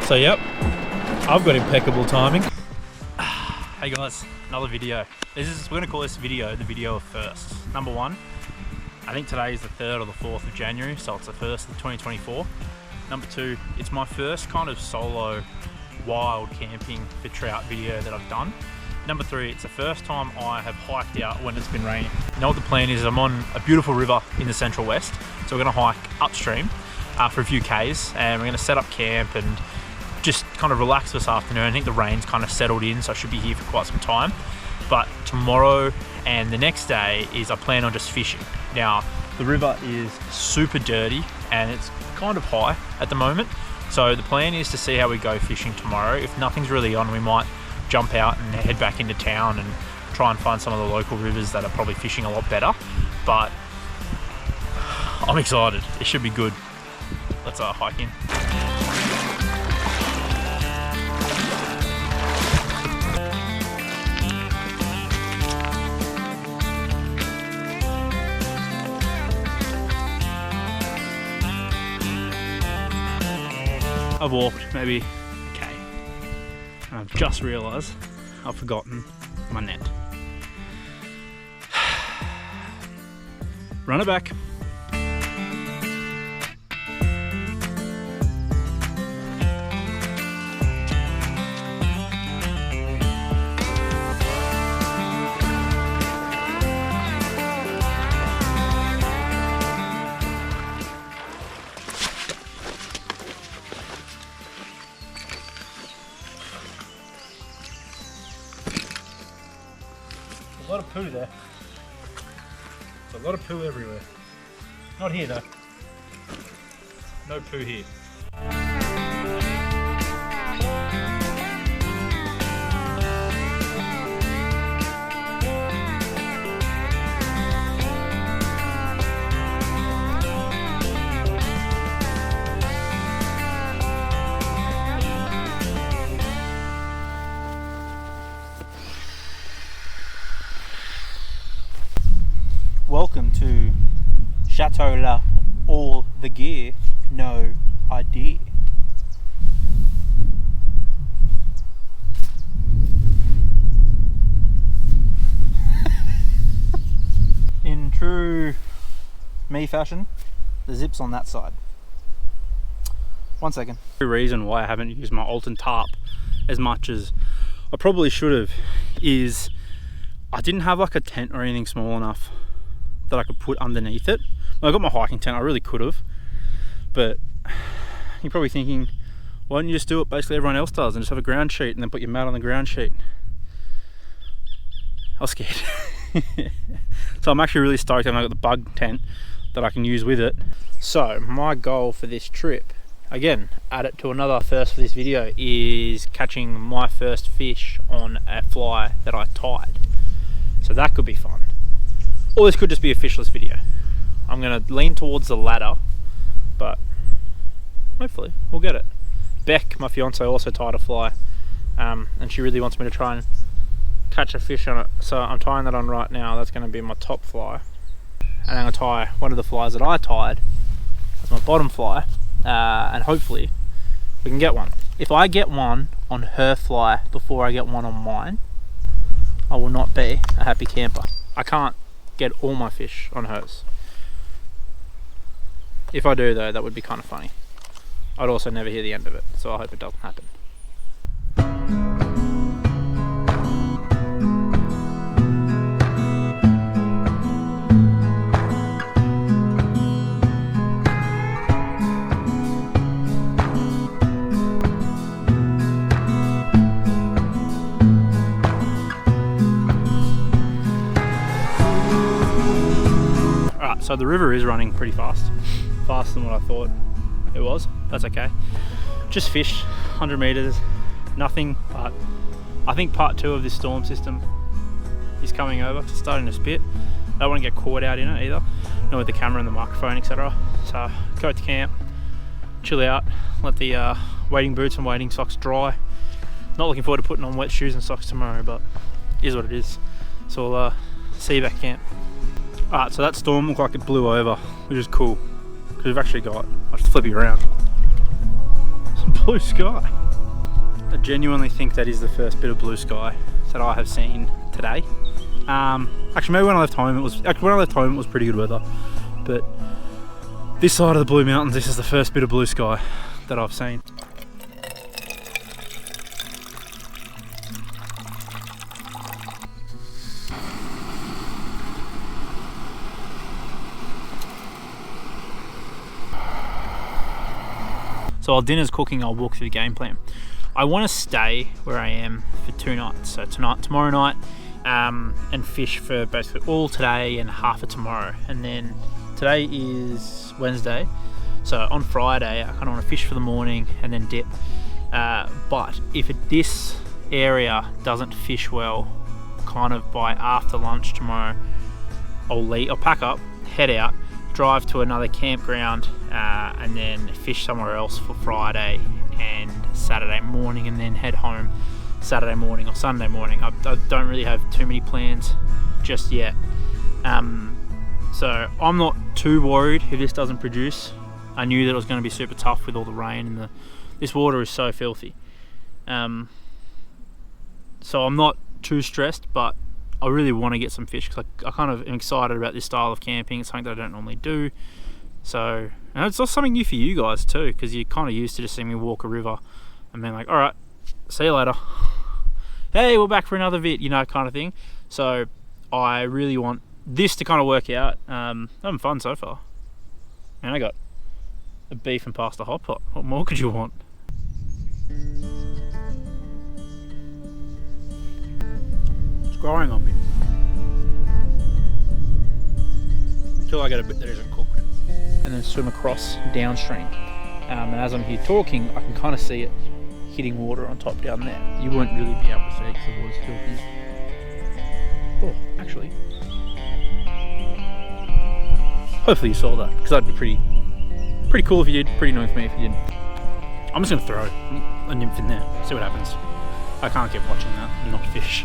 So yep, I've got impeccable timing. Hey guys, another video. We're gonna call this video the video of firsts. Number one, I think today is the 3rd or the 4th of January, so it's the 1st of 2024. Number two, it's my first kind of solo wild camping for trout video that I've done. Number three, it's the first time I have hiked out when it's been raining. You know what the plan is? I'm on a beautiful river in the Central West, so we're gonna hike upstream for a few Ks, and we're gonna set up camp and just kind of relax this afternoon. I think the rain's kind of settled in, so I should be here for quite some time. But tomorrow and the next day I plan on just fishing. Now, the river is super dirty and it's kind of high at the moment. So the plan is to see how we go fishing tomorrow. If nothing's really on, we might jump out and head back into town and try and find some of the local rivers that are probably fishing a lot better. But I'm excited. It should be good. Let's hike in. I've walked maybe a K, and I've just realised I've forgotten my net. Run it back. A lot of poo there. There's a lot of poo everywhere. Not here though. No poo here. Welcome to Chateau La All the Gear, No Idea. In true me fashion, the zip's on that side. 1 second. The reason why I haven't used my Alton tarp as much as I probably should have is I didn't have like a tent or anything small enough that I could put underneath it. Well, I got my hiking tent, I really could have, but you're probably thinking, why don't you just do what basically everyone else does and just have a ground sheet and then put your mat on the ground sheet? I was scared. So I'm actually really stoked I've got the bug tent that I can use with it. So my goal for this trip, again, add it to another first for this video, is catching my first fish on a fly that I tied. So that could be fun. Or this could just be a fishless video. I'm gonna lean towards the latter, but hopefully we'll get it. Beck, my fiance, also tied a fly, and she really wants me to try and catch a fish on it. So I'm tying that on right now. That's gonna be my top fly. And I'm gonna tie one of the flies that I tied as my bottom fly, and hopefully we can get one. If I get one on her fly before I get one on mine, I will not be a happy camper. I can't get all my fish on hers. If I do though, that would be kind of funny. I'd also never hear the end of it, so I hope it doesn't happen. So the river is running pretty fast, faster than what I thought it was. That's okay. Just fished 100 meters, nothing, but I think part 2 of this storm system is coming over. It's starting to spit. I don't want to get caught out in it either, not with the camera and the microphone, etc. So go to camp, chill out, let the wading boots and wading socks dry. Not looking forward to putting on wet shoes and socks tomorrow, but it is what it is. So I'll see you back at camp. Alright, so that storm looked like it blew over, which is cool, because we've actually got, I'll just flip you around, some blue sky. I genuinely think that is the first bit of blue sky that I have seen today. Actually, maybe when I left home, it was pretty good weather. But this side of the Blue Mountains, this is the first bit of blue sky that I've seen. So while dinner's cooking, I'll walk through the game plan. I want to stay where I am for 2 nights. So tomorrow night, and fish for basically all today and half of tomorrow. And then today is Wednesday. So on Friday, I kind of want to fish for the morning and then dip. But if this area doesn't fish well, kind of by after lunch tomorrow, I'll pack up, head out, drive to another campground, and then fish somewhere else for Friday and Saturday morning, and then head home Saturday morning or Sunday morning. I don't really have too many plans just yet. So I'm not too worried if this doesn't produce. I knew that it was going to be super tough with all the rain, and this water is so filthy. So I'm not too stressed, but I really want to get some fish because I kind of am excited about this style of camping. It's something that I don't normally do. So, and it's also something new for you guys too, because you're kind of used to just seeing me walk a river and being like, all right, see you later. Hey, we're back for another vid, you know, kind of thing. So I really want this to kind of work out. Having fun so far. And I got a beef and pasta hot pot. What more could you want? It's growing on me until I get a bit that isn't cooked, and then swim across downstream. And as I'm here talking, I can kind of see it hitting water on top down there. You won't really be able to see it because the water's still here. Oh, actually, hopefully you saw that, because that'd be pretty cool if you did. Pretty annoying for me if you didn't. I'm just gonna throw a nymph in there, see what happens. I can't keep watching that and not fish.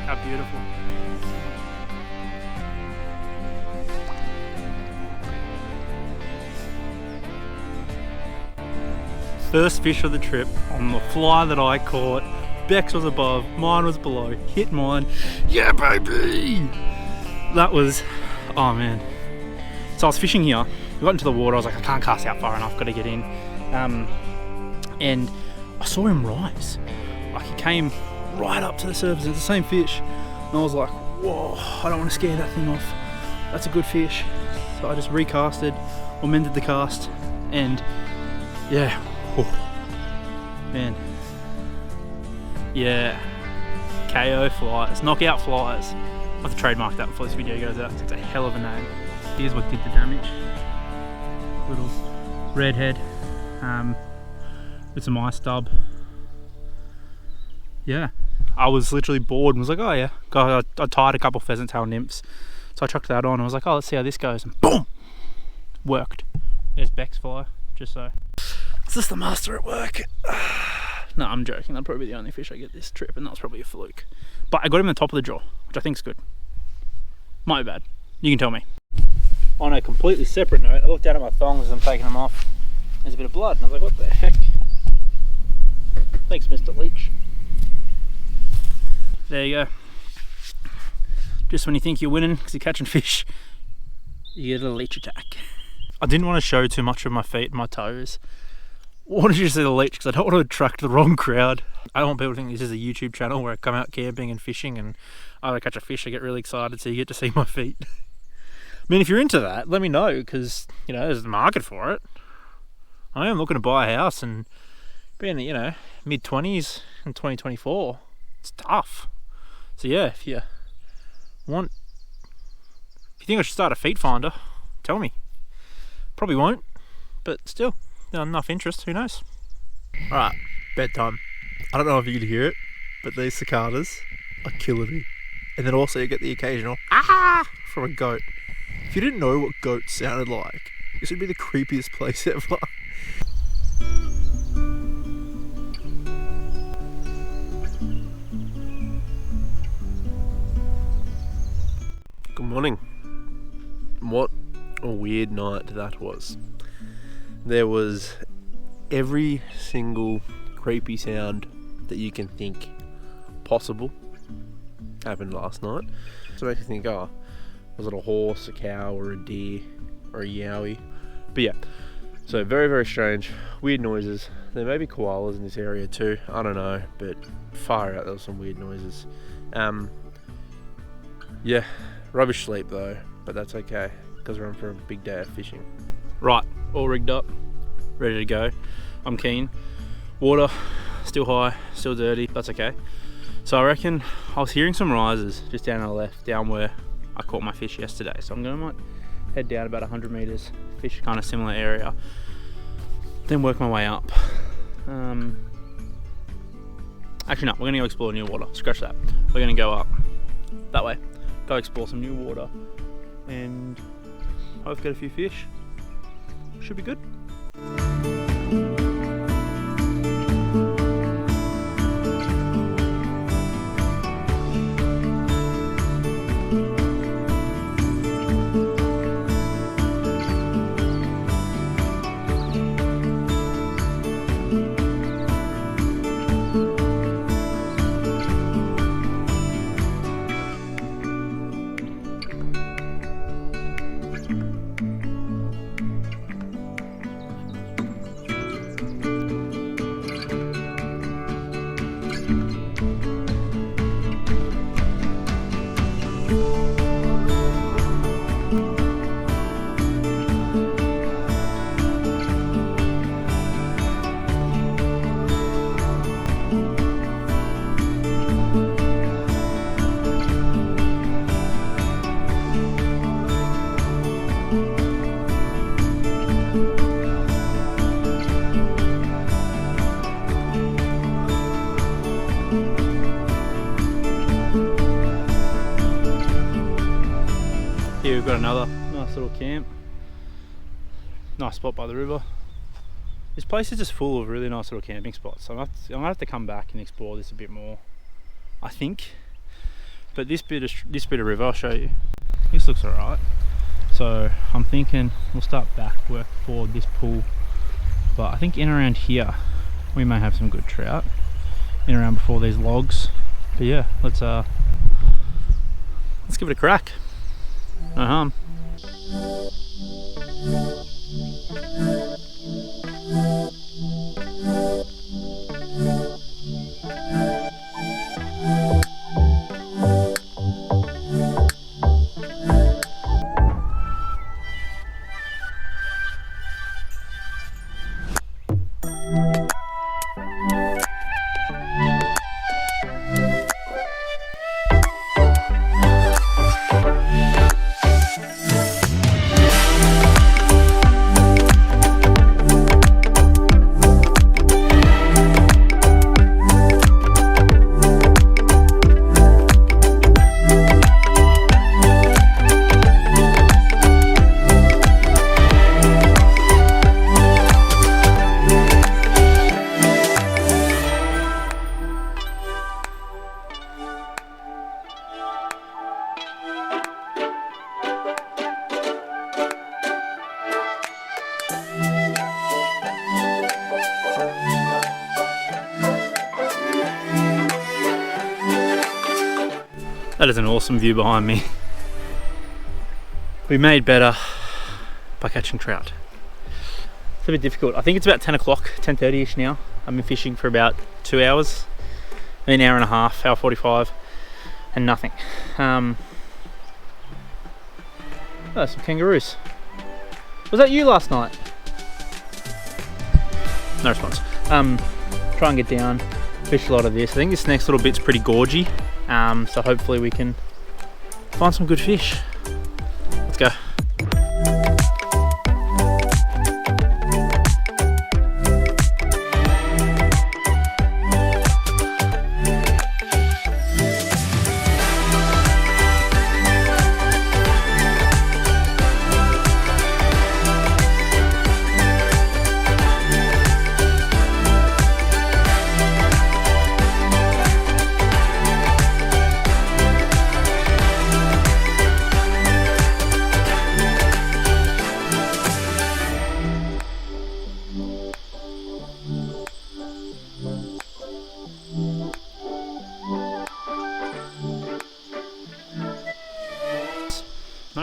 How beautiful. First fish of the trip on the fly that I caught. Bex was above, mine was below. Hit mine. Yeah, baby! That was, oh man. So I was fishing here. We got into the water. I was like, I can't cast out far enough, got to get in. And I saw him rise. Like, he came right up to the surface. It's the same fish, and I was like, whoa, I don't want to scare that thing off. That's a good fish. So I just recasted or mended the cast, and yeah, man, yeah, KO flies, knockout flies. I'll have to trademark that before this video goes out. It's a hell of a name. Here's what did the damage. Little redhead with some ice stub. Yeah, I was literally bored and was like, oh yeah. I tied a couple pheasant tail nymphs, so I chucked that on and I was like, oh, let's see how this goes, and boom, worked. There's Beck's fly, just so. Is this the master at work? No, I'm joking. That'll probably be the only fish I get this trip, and that was probably a fluke. But I got him on the top of the jaw, which I think is good. Might be bad. You can tell me. On a completely separate note, I looked down at my thongs as I'm taking them off. There's a bit of blood, and I was like, what the heck? Thanks, Mr. Leech. There you go. Just when you think you're winning because you're catching fish, you get a leech attack. I didn't want to show too much of my feet and my toes. I wanted you to see the leech because I don't want to attract the wrong crowd. I don't want people to think this is a YouTube channel where I come out camping and fishing, and I catch a fish, I get really excited, so you get to see my feet. I mean, if you're into that, let me know, because, you know, there's a market for it. I am looking to buy a house and being, you know, mid-20s in 2024. It's tough. So yeah, if you think I should start a feet finder, tell me. Probably won't, but still, enough interest, who knows. Alright, bedtime. I don't know if you can hear it, but these cicadas are killing me. And then also you get the occasional ah from a goat. If you didn't know what goats sounded like, this would be the creepiest place ever. Good morning. What a weird night that was. There was every single creepy sound that you can think possible happened last night. So it makes you think, oh, was it a horse, a cow, or a deer, or a yowie? But yeah, so very, very strange, weird noises. There may be koalas in this area too, I don't know, but far out there was some weird noises. Yeah, rubbish sleep though, but that's okay, because we're on for a big day of fishing. Right, all rigged up, ready to go. I'm keen. Water, still high, still dirty, that's okay. So I reckon I was hearing some rises just down on the left, down where I caught my fish yesterday. So I'm gonna might head down about 100 meters, fish kind of similar area, then work my way up. Actually no, we're gonna go explore new water, scratch that. We're gonna go up that way, go explore some new water, and hope get a few fish. Should be good. Here we've got another nice little camp. Nice spot by the river. This place is just full of really nice little camping spots. So I'm gonna have to come back and explore this a bit more, I think. But this bit of river, I'll show you. This looks alright. So I'm thinking we'll start back work toward this pool. But I think in around here we may have some good trout. In around before these logs. But yeah, let's give it a crack. No harm. That is an awesome view behind me. We made better by catching trout. It's a bit difficult. I think it's about 10 o'clock, 10:30ish now. I've been fishing for about 2 hours, an hour and a half, hour 45, and nothing. Oh, some kangaroos. Was that you last night? No response. Try and get down, fish a lot of this. I think this next little bit's pretty gorgy. So hopefully we can find some good fish. Let's go.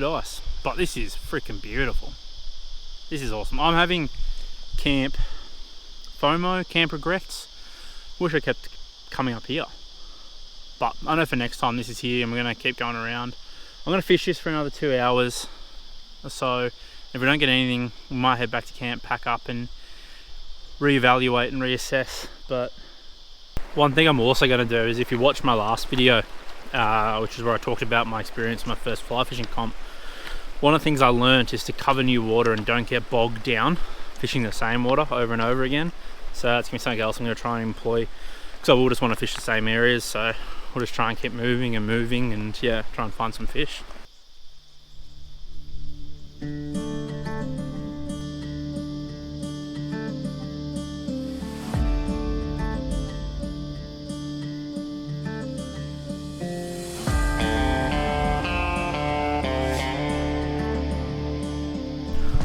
no dice. But this is freaking beautiful. This is awesome. I'm having camp FOMO, camp regrets. Wish I kept coming up here. But I know for next time this is here and we're going to keep going around. I'm going to fish this for another 2 hours or so. If we don't get anything, we might head back to camp, pack up and reevaluate and reassess. But one thing I'm also going to do is, if you watch my last video, which is where I talked about my experience in my first fly fishing comp, one of the things I learned is to cover new water and don't get bogged down fishing the same water over and over again. So that's going to be something else I'm going to try and employ, because I will just want to fish the same areas. So we'll just try and keep moving and yeah, try and find some fish.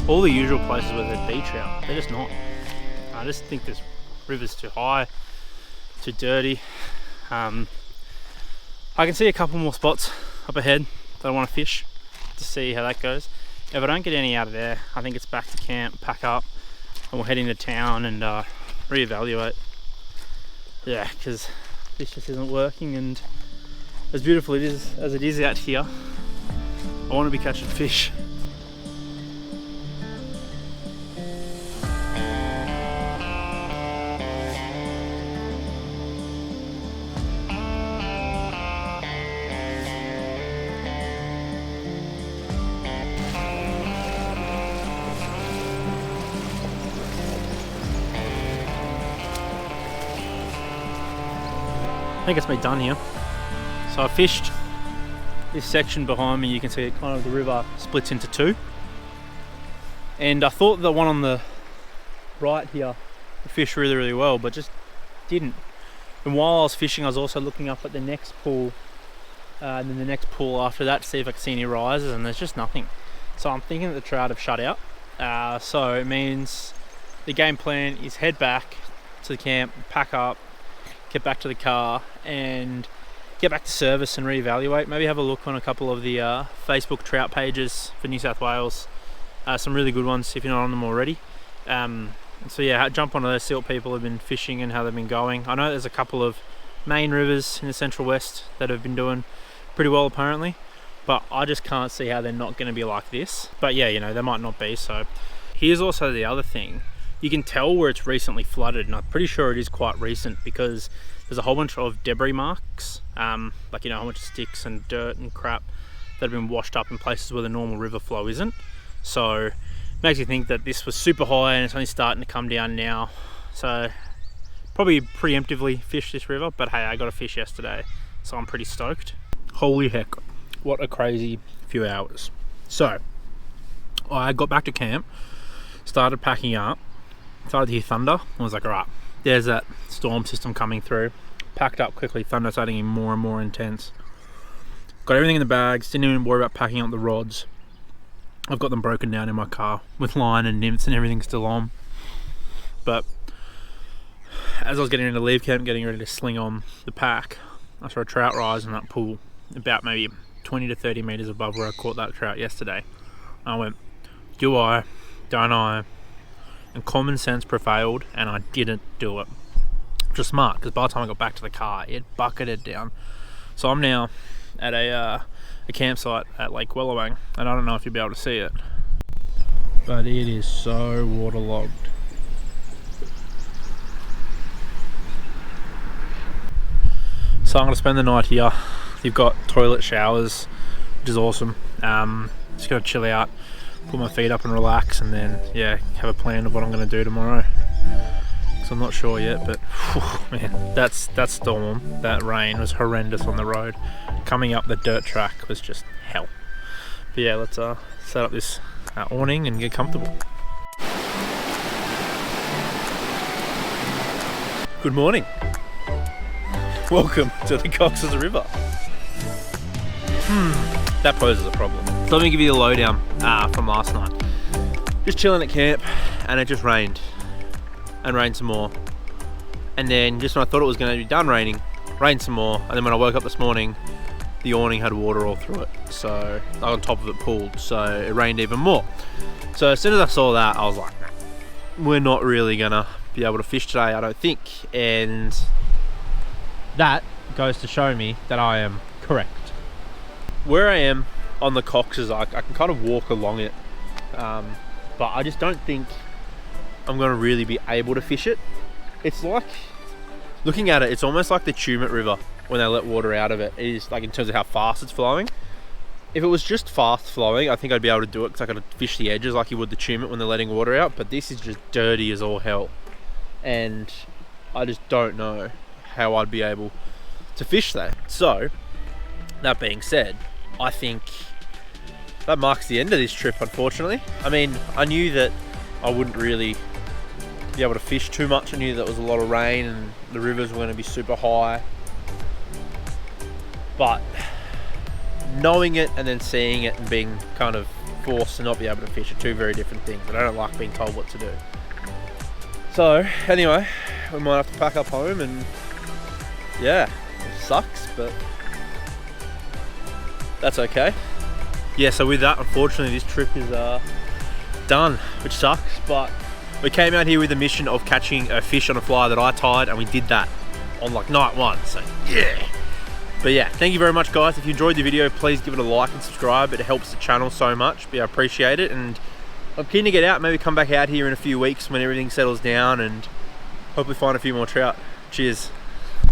All the usual places where there'd be trout, they're just not. I just think this river's too high, too dirty. I can see a couple more spots up ahead that I want to fish to see how that goes. If I don't get any out of there, I think it's back to camp, pack up, and we'll head into town and reevaluate. Yeah, because this just isn't working, and as beautiful as it is out here, I want to be catching fish. I think it's me done here. So I fished this section behind me. You can see it kind of, the river splits into two. And I thought the one on the right here would fish really, really well, but just didn't. And while I was fishing, I was also looking up at the next pool, and then the next pool after that to see if I could see any rises, and there's just nothing. So I'm thinking that the trout have shut out. So it means the game plan is head back to the camp, pack up, get back to the car and get back to service and reevaluate. Maybe have a look on a couple of the Facebook trout pages for New South Wales. Some really good ones if you're not on them already. So yeah, jump onto those, see what people have been fishing and how they've been going. I know there's a couple of main rivers in the Central West that have been doing pretty well apparently, but I just can't see how they're not going to be like this. But yeah, you know, they might not be. So here's also the other thing. You can tell where it's recently flooded, and I'm pretty sure it is quite recent because there's a whole bunch of debris marks, like, you know, a whole bunch of sticks and dirt and crap that have been washed up in places where the normal river flow isn't. So it makes you think that this was super high and it's only starting to come down now. So probably preemptively fish this river, but hey, I got a fish yesterday, so I'm pretty stoked. Holy heck, what a crazy few hours. So I got back to camp, started packing up, started to hear thunder. I was like, all right, there's that storm system coming through. Packed up quickly, thunder starting getting more and more intense. Got everything in the bags, didn't even worry about packing up the rods. I've got them broken down in my car with line and nymphs and everything still on. But as I was getting ready to leave camp, getting ready to sling on the pack, I saw a trout rise in that pool about maybe 20 to 30 meters above where I caught that trout yesterday. I went, do I, don't I? And common sense prevailed and I didn't do it. Which was smart, because by the time I got back to the car, it bucketed down. So I'm now at a campsite at Lake Wellawang, and I don't know if you'll be able to see it, but it is so waterlogged. So I'm going to spend the night here. You've got toilet showers, which is awesome. Just going to chill out, put my feet up and relax, and then yeah, have a plan of what I'm going to do tomorrow. So I'm not sure yet, but whew, man, that storm, that rain was horrendous on the road. Coming up the dirt track was just hell. But yeah, let's set up this awning and get comfortable. Good morning. Welcome to the Cox's River. That poses a problem. So let me give you the lowdown from last night. Just chilling at camp, and it just rained. And rained some more. And then just when I thought it was going to be done raining, rained some more. And then when I woke up this morning, the awning had water all through it, so on top of it pooled, so it rained even more. So as soon as I saw that, I was like, nah, we're not really gonna be able to fish today, I don't think. And that goes to show me that I am correct. Where I am on the Cox is I can kind of walk along it, but I just don't think I'm gonna really be able to fish it. It's like, looking at it, it's almost like the Tumut River when they let water out of it. It is, like, in terms of how fast it's flowing. If it was just fast flowing, I think I'd be able to do it because I could fish the edges like you would the Tumut when they're letting water out, but this is just dirty as all hell. And I just don't know how I'd be able to fish that. So, that being said, I think that marks the end of this trip, unfortunately. I mean, I knew that I wouldn't really be able to fish too much. I knew that there was a lot of rain and the rivers were going to be super high. But knowing it and then seeing it and being kind of forced to not be able to fish are two very different things, and I don't like being told what to do. So anyway, we might have to pack up home, and yeah, it sucks, but that's okay. Yeah, so with that, unfortunately, this trip is done, which sucks, but we came out here with the mission of catching a fish on a fly that I tied, and we did that on like night one, so yeah. But yeah, thank you very much, guys. If you enjoyed the video, please give it a like and subscribe. It helps the channel so much, but I appreciate it. And I'm keen to get out, maybe come back out here in a few weeks when everything settles down, and hopefully find a few more trout. Cheers.